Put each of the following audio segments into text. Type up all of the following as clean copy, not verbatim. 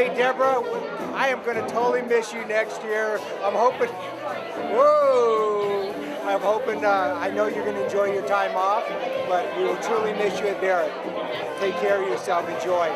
Hey Deborah, I am going to totally miss you next year. I'm hoping, whoa! I'm hoping, I know you're going to enjoy your time off, but we will truly miss you at Barrett. Take care of yourself, enjoy.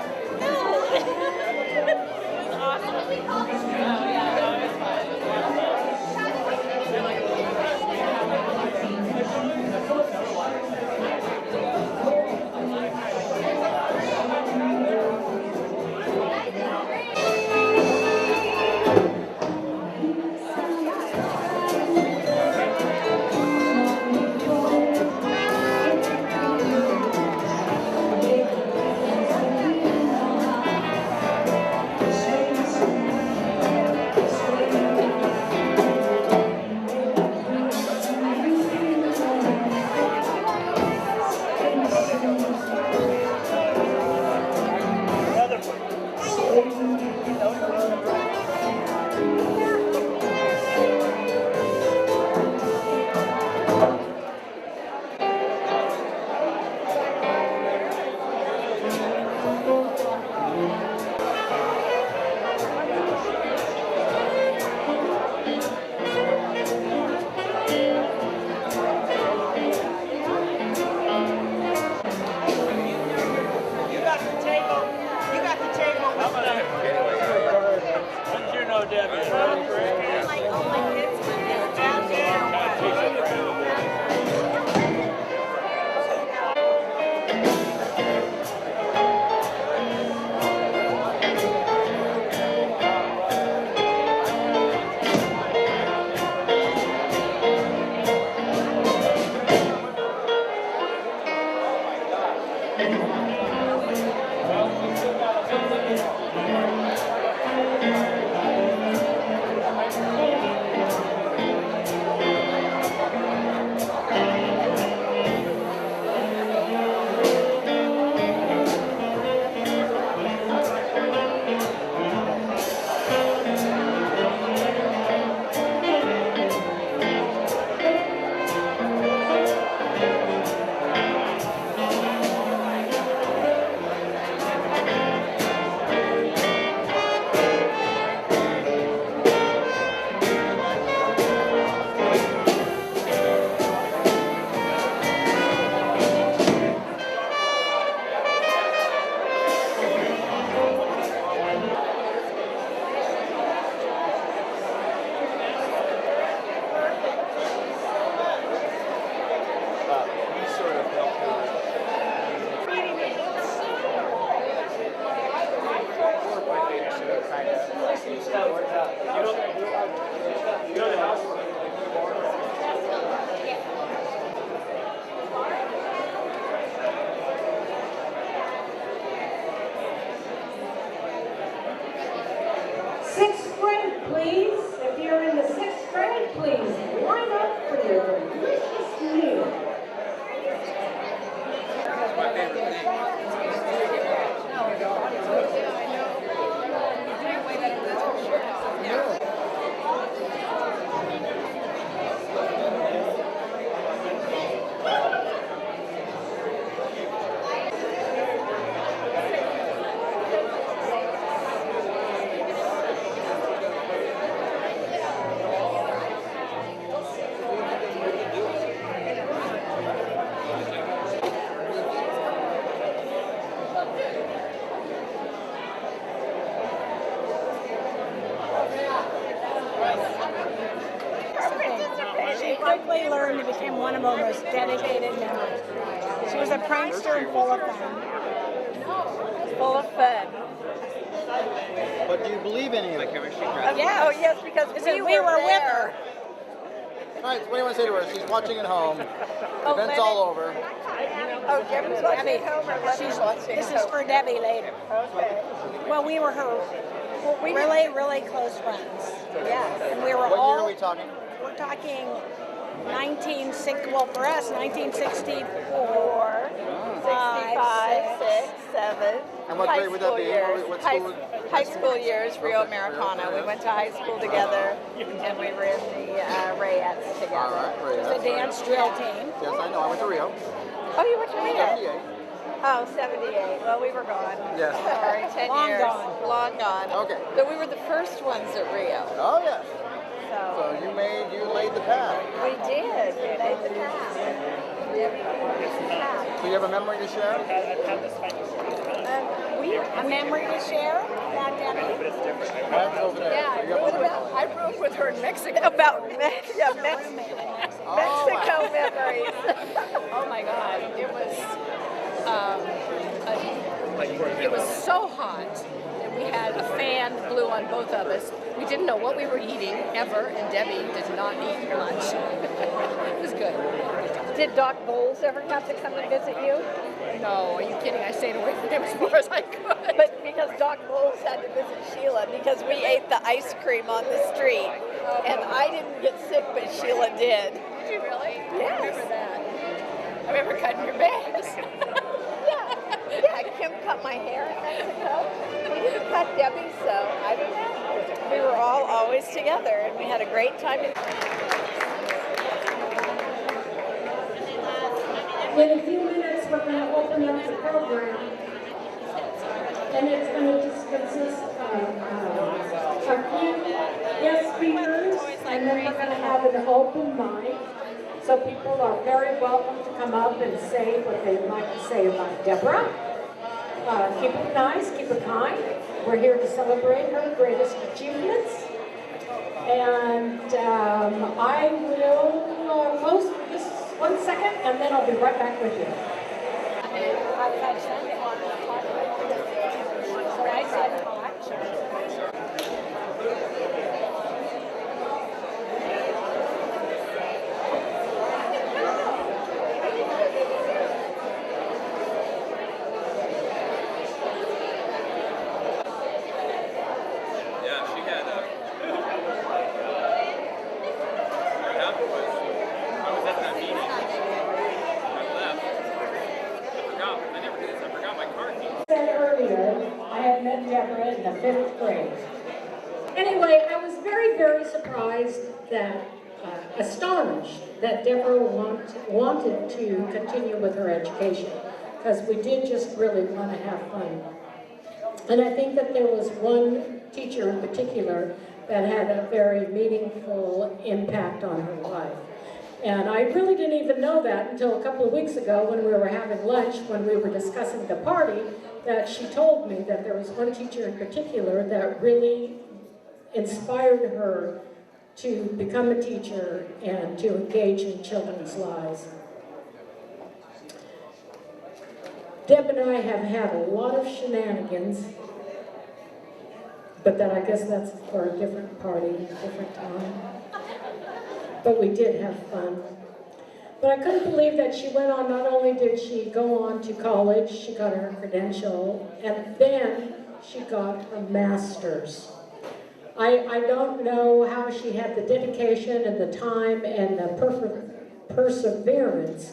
Sixth grade, please. If you're in the sixth grade, please line up for your delicious meal. quickly learned to become one of our most dedicated members. She was a prankster and full of fun. Full of fun. But do you believe any of it? Yeah. Oh, yes, because we were with her. All right, so what do you want to say to her? She's watching at home. The event's all over. Oh, Debbie's watching Debbie. at home, or Leslie's watching This at is home? for Debbie later. Okay. Well, we were her really, really close friends. Yeah. And we were What year all, are we talking? we're talking 1960, well for us, 1964. 65, 6, 7. And what grade would that be? What school would- High school years, Rio Americana. We went to high school together, and we were in the Rayettes All together. right, great. The dance drill team. Yes, I know. I went to Rio. Oh, you went to Rio? 78. Oh, 78. Well, we were gone. Yes. Sorry, 10 Long years. gone. Long gone. Okay. But we were the first ones at Rio. Oh, yes. So So you laid the path. we did. We laid the path. Debbie laid the path. So you have a memory to share? A memory to share about Debbie. That's over there. Yeah, You got one. I roomed with her in Mexico. About Mexico memories. Oh my God! It was so hot, and we had a fan that blew on both of us. We didn't know what we were eating ever, and Debbie did not eat lunch. It was good. Did Doc Bowles ever have to come and visit you? No, are you kidding? I stayed away from him as far as I could. But because Doc Bowles had to visit Sheila because we ate the ice cream on the street, and I didn't get sick, but Sheila did. Did you really? Yes. I remember that. I remember cutting your bangs. Yeah, Kim cut my hair in Mexico. We didn't cut Debbie, so I don't know. We were all always together, and we had a great time. In a few minutes, we're going to open up the program, and it's going to just consist of a few guest speakers, and then we're going to have an open mic, so people are very welcome to come up and say what they'd like to say about Deborah. Keep it nice, keep it kind. We're here to celebrate her greatest achievements. And I will close for just 1 second, and then I'll be right back with you. Deborah in the 5th grade. Anyway, I was very, very surprised that, astonished that Deborah wanted to continue with her education, because we did just really want to have fun. And I think that there was one teacher in particular that had a very meaningful impact on her life. And I really didn't even know that until a couple of weeks ago when we were having lunch, when we were discussing the party, that she told me that there was one teacher in particular that really inspired her to become a teacher and to engage in children's lives. Deb and I have had a lot of shenanigans, but I guess that's for a different party, a different time. But we did have fun. But I couldn't believe that she went on, not only did she go on to college, she got her credential, and then she got a master's. I don't know how she had the dedication and the time and the perseverance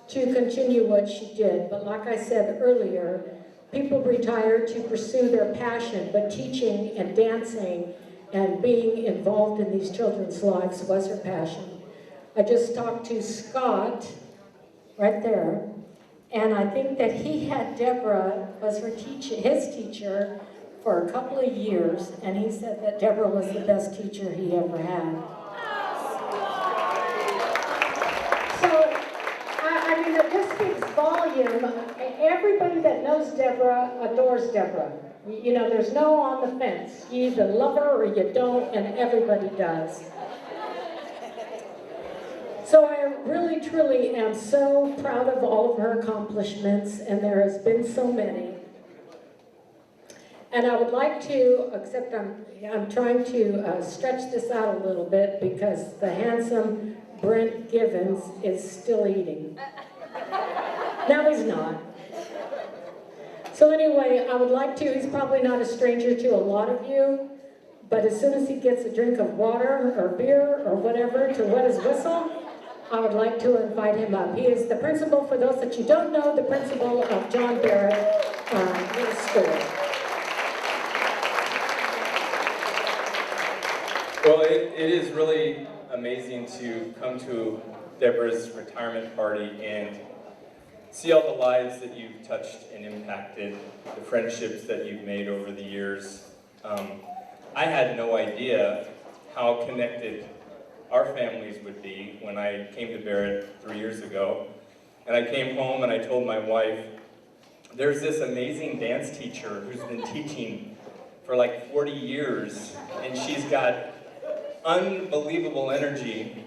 to continue what she did. But like I said earlier, people retire to pursue their passion, but teaching and dancing and being involved in these children's lives was her passion. I just talked to Scott, right there, and I think that he had Deborah as his teacher for a couple of years, and he said that Deborah was the best teacher he ever had. So, I mean, it just speaks volume. Everybody that knows Deborah adores Deborah. You know, there's no on the fence. You either love her or you don't, and everybody does. So I really, truly am so proud of all of her accomplishments, and there has been so many. And I would like to, except I'm trying to stretch this out a little bit because the handsome Brent Givens is still eating. Now he's not. So anyway, I would like to, he's probably not a stranger to a lot of you, but as soon as he gets a drink of water or beer or whatever to wet his whistle, I would like to invite him up. He is the principal, for those that you don't know, the principal of John Barrett Middle School. Well, it is really amazing to come to Deborah's retirement party and see all the lives that you've touched and impacted, the friendships that you've made over the years. I had no idea how connected our families would be when I came to Barrett 3 years ago. And I came home and I told my wife, there's this amazing dance teacher who's been teaching for like 40 years, and she's got unbelievable energy,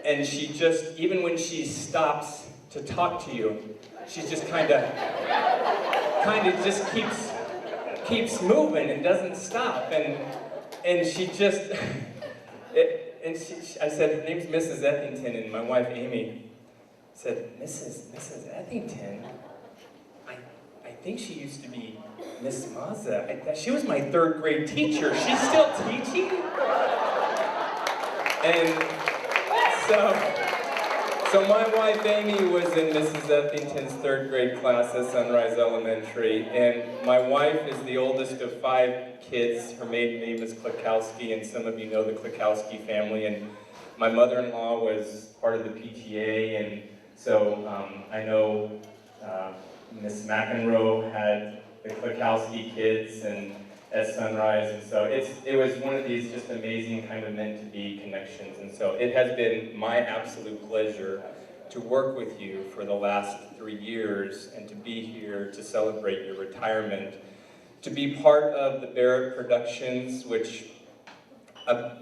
and she just, even when she stops to talk to you, she just kind of just keeps moving and doesn't stop, and she just, I said, her name's Mrs. Ethington, and my wife Amy said, Mrs. Ethington? I think she used to be Miss Mazza. She was my 3rd grade teacher. She's still teaching? And so my wife Amy was in Mrs. Ethington's 3rd grade class at Sunrise Elementary, and my wife is the oldest of 5 kids. Her maiden name is Klikowski, and some of you know the Klikowski family, and my mother-in-law was part of the PTA, and so I know Miss McEnroe had the Klikowski kids and at Sunrise, and so it was one of these just amazing kind of meant-to-be connections, and so it has been my absolute pleasure to work with you for the last 3 years and to be here to celebrate your retirement, to be part of the Barrett Productions, which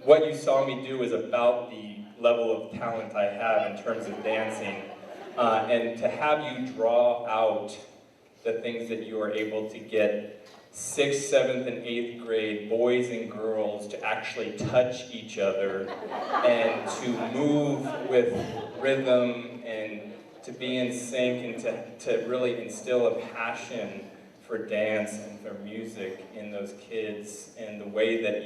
what you saw me do is about the level of talent I have in terms of dancing, and to have you draw out the things that you are able to get 6th, 7th, and 8th grade boys and girls to actually touch each other and to move with rhythm and to be in sync and to really instill a passion for dance and for music in those kids, and the way that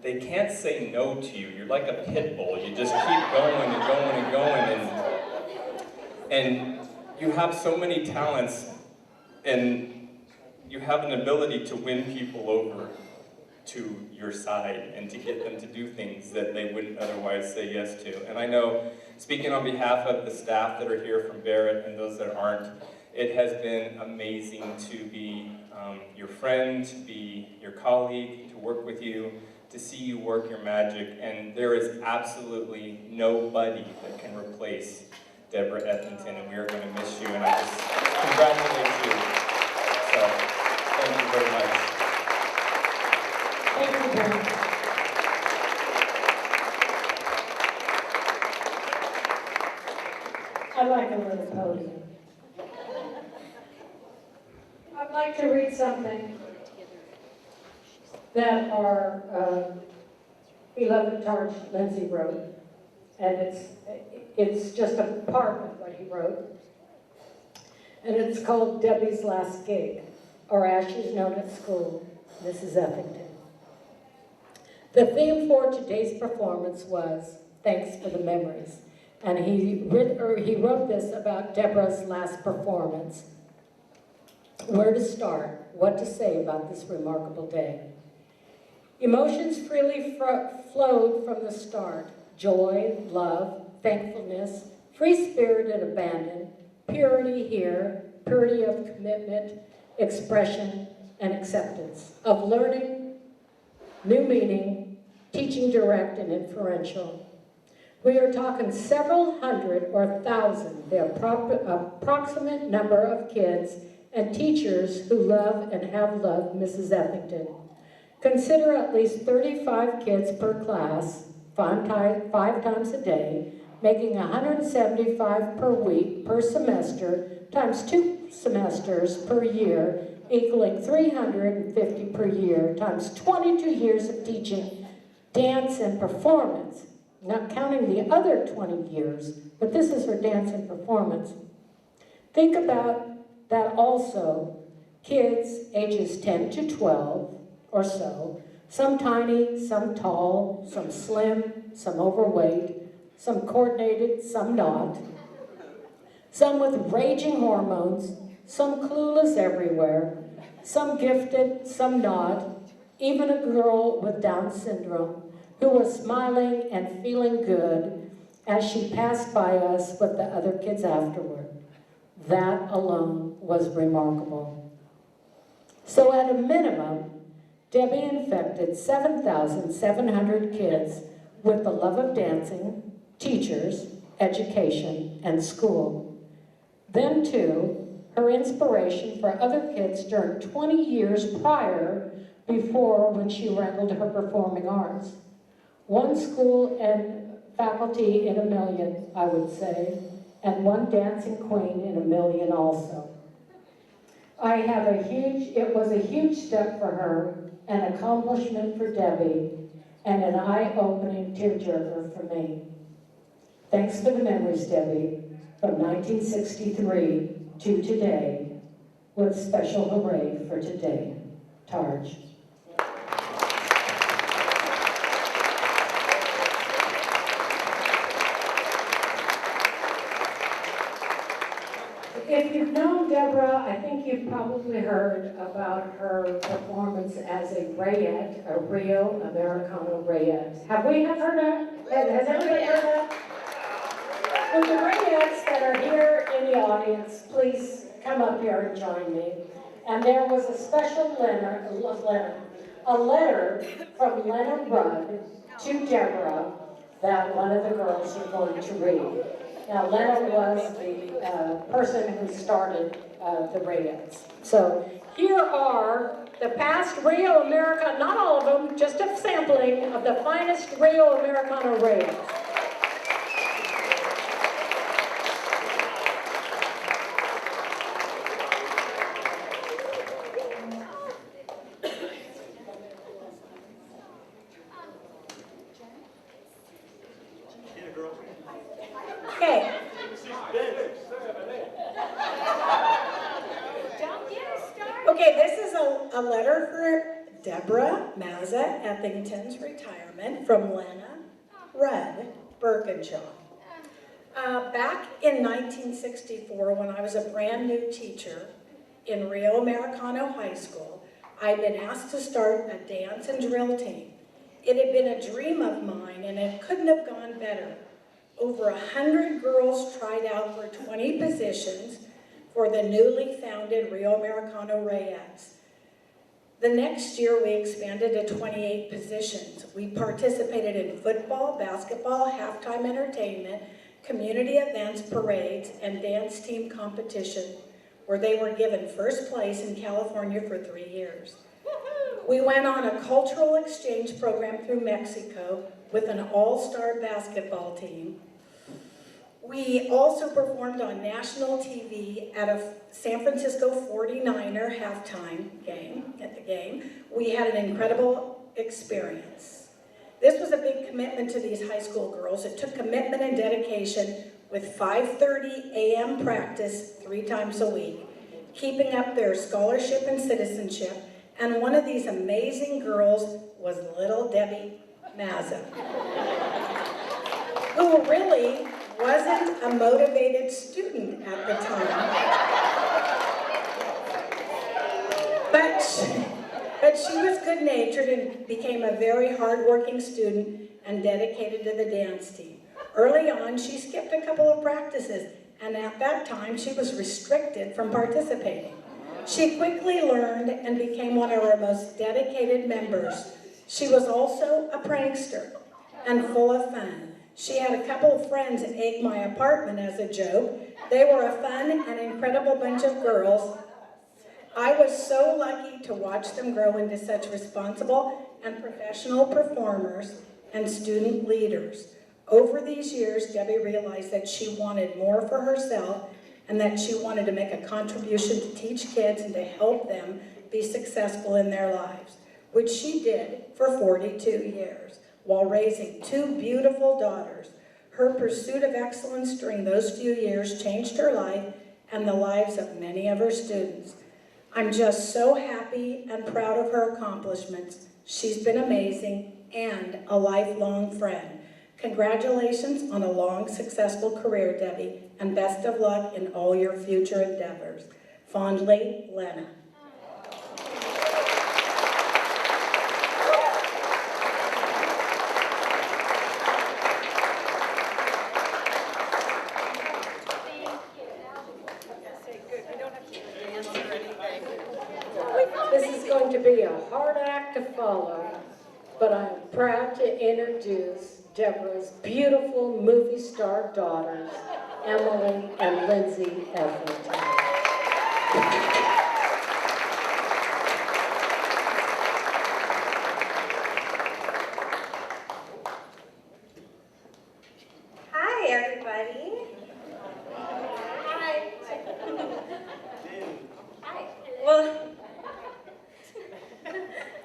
they can't say no to you. You're like a pit bull. You just keep going and going and going, and you have so many talents, and you have an ability to win people over to your side and to get them to do things that they wouldn't otherwise say yes to. And I know, speaking on behalf of the staff that are here from Barrett and those that aren't, it has been amazing to be your friend, to be your colleague, to work with you, to see you work your magic, and there is absolutely nobody that can replace Deborah Ethington, and we are going to miss you, and I just congratulate you. So, thank you very much. Thank you, Brent. I like a little podium. I'd like to read something that our beloved Targe Lindsay wrote, and it's just a part of what he wrote, and it's called Debbie's Last Gig, or as she's known at school, Mrs. Ethington. The theme for today's performance was Thanks for the Memories, and he wrote this about Deborah's last performance. Where to start, what to say about this remarkable day. Emotions freely flowed from the start. Joy, love, thankfulness, free spirit and abandon, purity here, purity of commitment, expression, and acceptance, of learning, new meaning, teaching direct and inferential. We are talking several hundred or thousand, the approximate number of kids and teachers who love and have loved Mrs. Ethington. Consider at least 35 kids per class, five times a day, making 175 per week per semester, times 2 semesters per year, equaling 350 per year, times 22 years of teaching dance and performance, not counting the other 20 years, but this is her dance and performance. Think about that also, kids ages 10 to 12 or so, some tiny, some tall, some slim, some overweight, some coordinated, some not, some with raging hormones, some clueless everywhere, some gifted, some not, even a girl with Down syndrome who was smiling and feeling good as she passed by us with the other kids afterward. That alone was remarkable. So at a minimum, Debbie infected 7,700 kids with the love of dancing, teachers, education, and school. Then too, her inspiration for other kids during 20 years prior before when she wrangled her performing arts. One school and faculty in a million, I would say, and one dancing queen in a million also. It was a huge step for her, an accomplishment for Debbie, and an eye-opening tearjerker for me. Thanks for the memories, Debbie, from 1963 to today, with special hooray for today. Tarj. If you've known Deborah, I think you've probably heard about her performance as a reyette, a Rio Americano reyette. Have we heard of? Has everybody heard of? Well, the reyettes that are here in the audience, please come up here and join me. And there was a special letter from Lena Rudd to Deborah that one of the girls are going to read. Now, Lena was the person who started the reyettes. So here are the past Rio Americano, not all of them, just a sampling of the finest Rio Americano reyettes. Okay. Okay, this is a letter for Deborah Mazza Eppington's retirement from Lena Rudd Birkinshaw. Back in 1964, when I was a brand new teacher in Rio Americano High School, I'd been asked to start a dance and drill team. It had been a dream of mine, and it couldn't have gone better. Over 100 girls tried out for 20 positions for the newly founded Rio Americano Reyettes. The next year, we expanded to 28 positions. We participated in football, basketball, halftime entertainment, community events, parades, and dance team competition, where they were given first place in California for 3 years. We went on a cultural exchange program through Mexico with an all-star basketball team. We also performed on national TV at a San Francisco 49er halftime game, We had an incredible experience. This was a big commitment to these high school girls. It took commitment and dedication with 5:30 a.m. practice 3 times a week, keeping up their scholarship and citizenship, and one of these amazing girls was little Debbie Mazza, who really wasn't a motivated student at the time. But she was good-natured and became a very hard-working student and dedicated to the dance team. Early on, she skipped a couple of practices, and at that time, she was restricted from participating. She quickly learned and became one of our most dedicated members. She was also a prankster and full of fun. She had a couple of friends that egg my apartment as a joke. They were a fun and incredible bunch of girls. I was so lucky to watch them grow into such responsible and professional performers and student leaders. Over these years, Debbie realized that she wanted more for herself and that she wanted to make a contribution to teach kids and to help them be successful in their lives, which she did for 42 years while raising 2 beautiful daughters. Her pursuit of excellence during those few years changed her life and the lives of many of her students. I'm just so happy and proud of her accomplishments. She's been amazing and a lifelong friend. Congratulations on a long, successful career, Debbie, and best of luck in all your future endeavors. Fondly, Lena. This is going to be a hard act to follow, but I'm proud to introduce Deborah's beautiful movie star daughters, Emily and Lindsay Everett. Hi, everybody. Hi. Hi.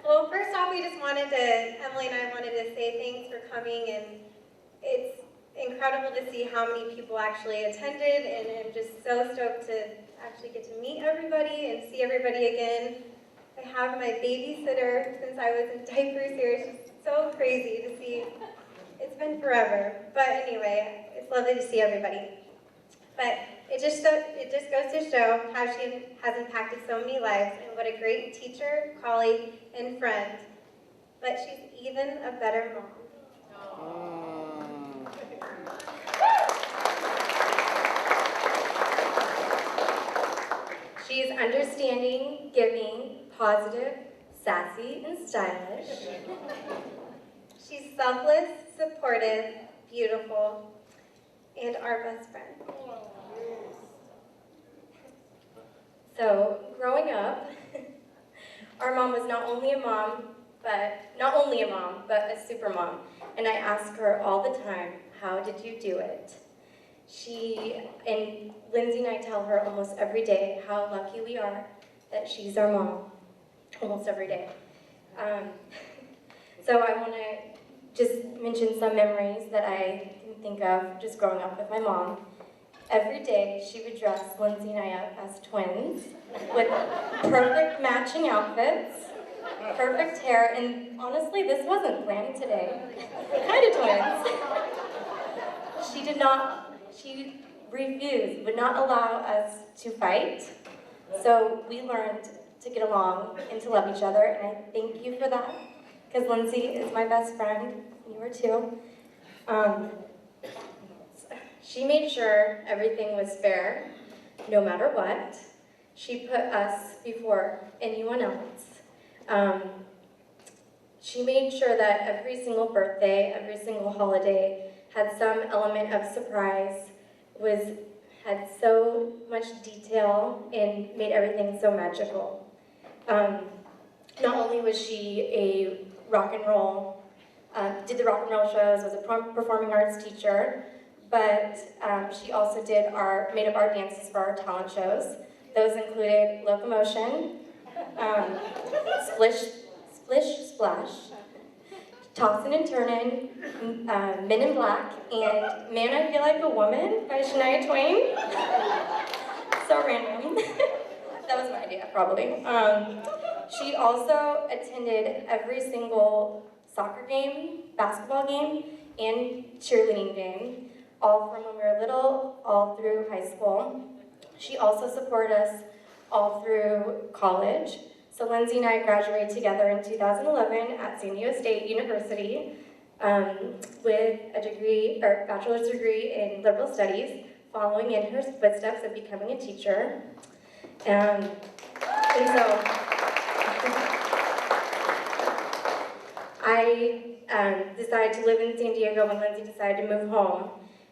Well, first off, Emily and I wanted to say thanks for coming, and it's incredible to see how many people actually attended, and I'm just so stoked to actually get to meet everybody and see everybody again. I have my babysitter since I was in diapers here. It's just so crazy to see. It's been forever. But anyway, it's lovely to see everybody. But it just goes to show how she has impacted so many lives and what a great teacher, colleague, and friend. But she's even a better mom. She is understanding, giving, positive, sassy, and stylish. She's selfless, supportive, beautiful, and our best friend. So, growing up, our mom was not only a mom, but a super mom. And I ask her all the time, how did you do it? And Lindsay and I tell her almost every day how lucky we are that she's our mom, almost every day. So I want to just mention some memories that I can think of just growing up with my mom. Every day she would dress Lindsay and I up as twins with perfect matching outfits, perfect hair, and honestly, this wasn't planned today. Kind of twins. She refused, would not allow us to fight. So we learned to get along and to love each other, and I thank you for that, because Lindsay is my best friend, and you are too. She made sure everything was fair, no matter what. She put us before anyone else. She made sure that every single birthday, every single holiday had some element of surprise, had so much detail, and made everything so magical. Not only was she a rock and roll, did the rock and roll shows, was a performing arts teacher, but she also made up our dances for our talent shows. Those included Locomotion, Splish Splash, Tossin' and Turnin', Men in Black, and Man I Feel Like a Woman by Shania Twain. So random. That was my idea, probably. She also attended every single soccer game, basketball game, and cheerleading game, all from when we were little, all through high school. She also supported us all through college. So Lindsay and I graduated together in 2011 at San Diego State University with a degree, or bachelor's degree in liberal studies, following in her footsteps of becoming a teacher. And so I decided to live in San Diego when Lindsay decided to move home.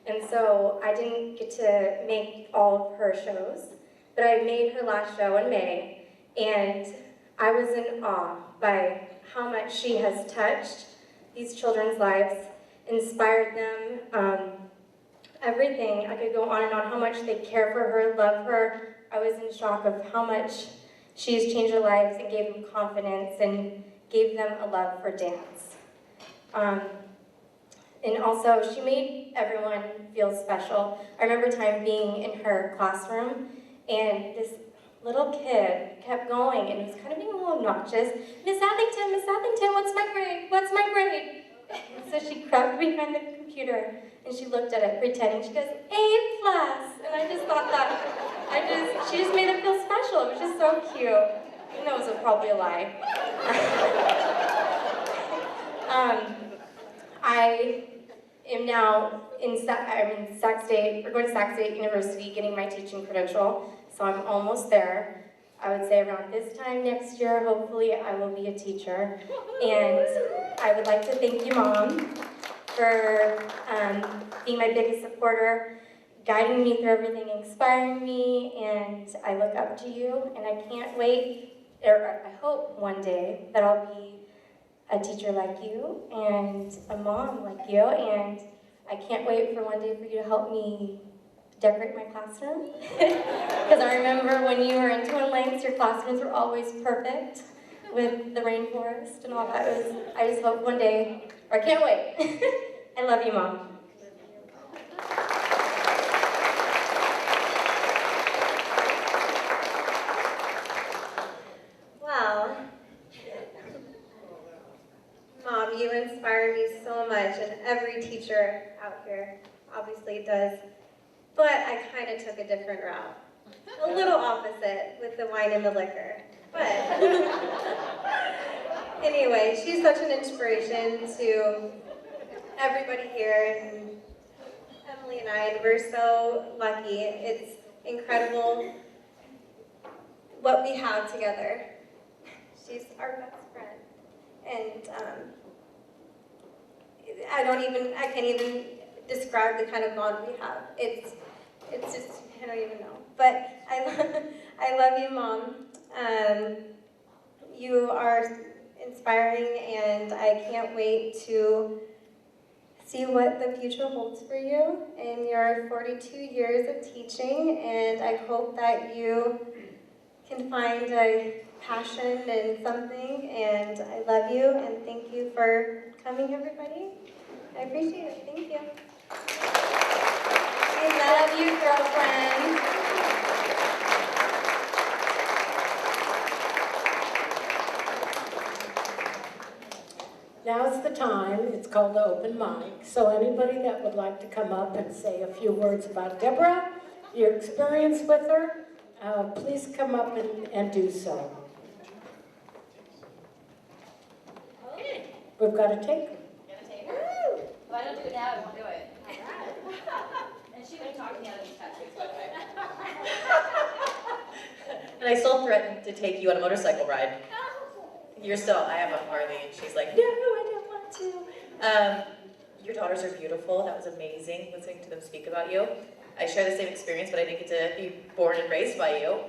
And so I didn't get to make all of her shows, but I made her last show in May, and I was in awe by how much she has touched these children's lives, inspired them, everything. I could go on and on, how much they care for her, love her. I was in shock of how much she's changed their lives and gave them confidence and gave them a love for dance. And also, she made everyone feel special. I remember a time being in her classroom, and this little kid kept going, and it was kind of being a little obnoxious. Miss Athington, what's my grade? What's my grade? And so she crept behind the computer, and she looked at it, pretending. She goes, A+. And I just thought that, she just made them feel special. It was just so cute. Who knows, it was probably a lie. I am now I'm in Sac State, we're going to Sac State University, getting my teaching credential, so I'm almost there. I would say around this time next year, hopefully I will be a teacher. And I would like to thank you, Mom, for being my biggest supporter, guiding me through everything, inspiring me, and I look up to you, and I can't wait, or I hope one day that I'll be a teacher like you and a mom like you, and I can't wait for one day for you to help me decorate my classroom. Because I remember when you were in Twin Lakes, your classrooms were always perfect with the rainforest and all that. I just hope one day, or I can't wait. I love you, Mom. Wow. Mom, you inspire me so much, and every teacher out here obviously does. But I kind of took a different route. A little opposite with the wine and the liquor. But anyway, she's such an inspiration to everybody here, and Emily and I, and we're so lucky. It's incredible what we have together. She's our best friend. And I can't even describe the kind of bond we have. It's just, I don't even know. But I love you, Mom. You are inspiring, and I can't wait to see what the future holds for you in your 42 years of teaching, and I hope that you can find a passion and something, and I love you, and thank you for coming, everybody. I appreciate it. Thank you. I love you, girlfriend. Now's the time. It's called the open mic. So anybody that would like to come up and say a few words about Deborah, your experience with her, please come up and do so. Okay. We've got to take her. Woo! If I don't do it now, I won't do it. And she would talk me out of these tattoos, by the way. And I still threatened to take you on a motorcycle ride. You're still, I have a Harley, and she's like, no, I don't want to. Your daughters are beautiful. That was amazing, listening to them speak about you. I share the same experience, but I didn't get to be born and raised by you.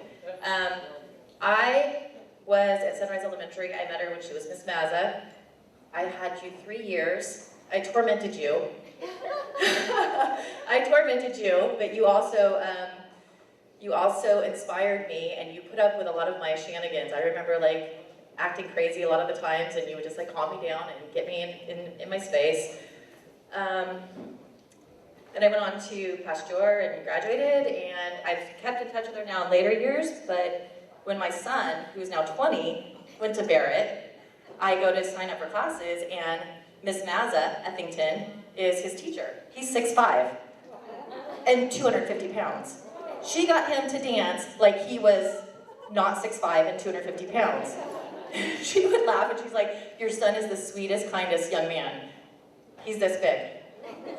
I was at Sunrise Elementary. I met her when she was Miss Mazza. I had you 3 years. I tormented you. I tormented you, but you also inspired me, and you put up with a lot of my shenanigans. I remember like acting crazy a lot of the times, and you would just like calm me down and get me in my space. Then I went on to Pasteur and graduated, and I've kept in touch with her now in later years, but when my son, who's now 20, went to Barrett, I go to sign up for classes, and Miss Mazza Ethington is his teacher. He's 6'5" and 250 pounds. She got him to dance like he was not 6'5" and 250 pounds. She would laugh, and she's like, your son is the sweetest, kindest young man. He's this big.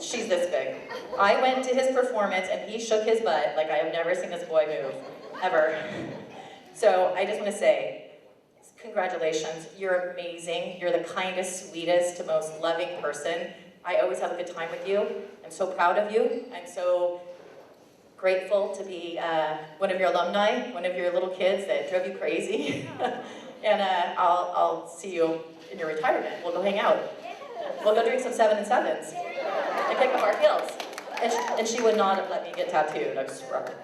She's this big. I went to his performance, and he shook his butt like I have never seen this boy move, ever. So I just want to say, congratulations. You're amazing. You're the kindest, sweetest, most loving person. I always have a good time with you. I'm so proud of you. I'm so grateful to be one of your alumni, one of your little kids that drove you crazy. And I'll see you in your retirement. We'll go hang out. we'll go drink some 7 and 7s and kick up our heels. And she would not have let me get tattooed, I swear.